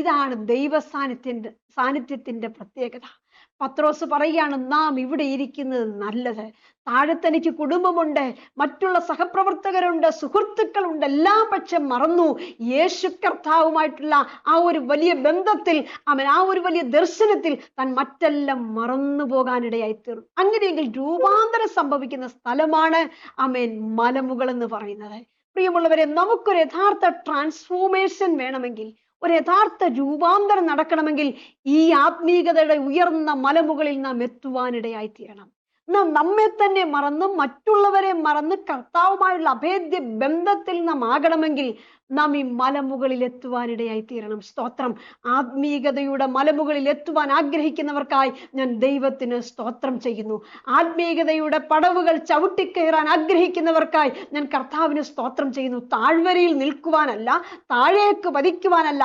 ഇതാണ് സാന്നിധ്യത്തിന്റെ പ്രത്യേകത. പത്രോസ് പറയുകയാണ്, നാം ഇവിടെ ഇരിക്കുന്നത് നല്ലത്. താഴത്തെനിക്ക് കുടുംബമുണ്ട്, മറ്റുള്ള സഹപ്രവർത്തകരുണ്ട്, സുഹൃത്തുക്കളുണ്ട്, എല്ലാം പക്ഷെ മറന്നു യേശു കർത്താവുമായിട്ടുള്ള ആ ഒരു വലിയ ബന്ധത്തിൽ, അവൻ ആ ഒരു വലിയ ദർശനത്തിൽ താൻ മറ്റെല്ലാം മറന്നു പോകാനിടയായി തീർന്നു. അങ്ങനെയെങ്കിൽ രൂപാന്തരം സംഭവിക്കുന്ന സ്ഥലമാണ് ആമേൻ മലമുകൾ എന്ന് പറയുന്നത്. പ്രിയമുള്ളവരെ, നമുക്കൊരു യഥാർത്ഥ ട്രാൻസ്ഫോർമേഷൻ വേണമെങ്കിൽ, ഒരു യഥാർത്ഥ രൂപാന്തരം നടക്കണമെങ്കിൽ ഈ ആത്മീയതയുടെ ഉയർന്ന മലമുകളിൽ നാം എത്തുവാനിടയായി തീരണം. നാം നമ്മെ തന്നെ മറന്ന്, മറ്റുള്ളവരെ മറന്ന് കർത്താവുമായുള്ള അഭേദ്യ ബന്ധത്തിൽ നാം ആകണമെങ്കിൽ നാം ഈ മലമുകളിൽ എത്തുവാനിടയായി തീരണം. സ്തോത്രം. ആത്മീയതയുടെ മലമുകളിൽ എത്തുവാൻ ആഗ്രഹിക്കുന്നവർക്കായി ഞാൻ ദൈവത്തിന് സ്തോത്രം ചെയ്യുന്നു. ആത്മീയതയുടെ പടവുകൾ ചവിട്ടിക്കയറാൻ ആഗ്രഹിക്കുന്നവർക്കായി ഞാൻ കർത്താവിന് സ്തോത്രം ചെയ്യുന്നു. താഴ്വരയിൽ നിൽക്കുവാനല്ല, താഴേക്ക് പതിക്കുവാനല്ല,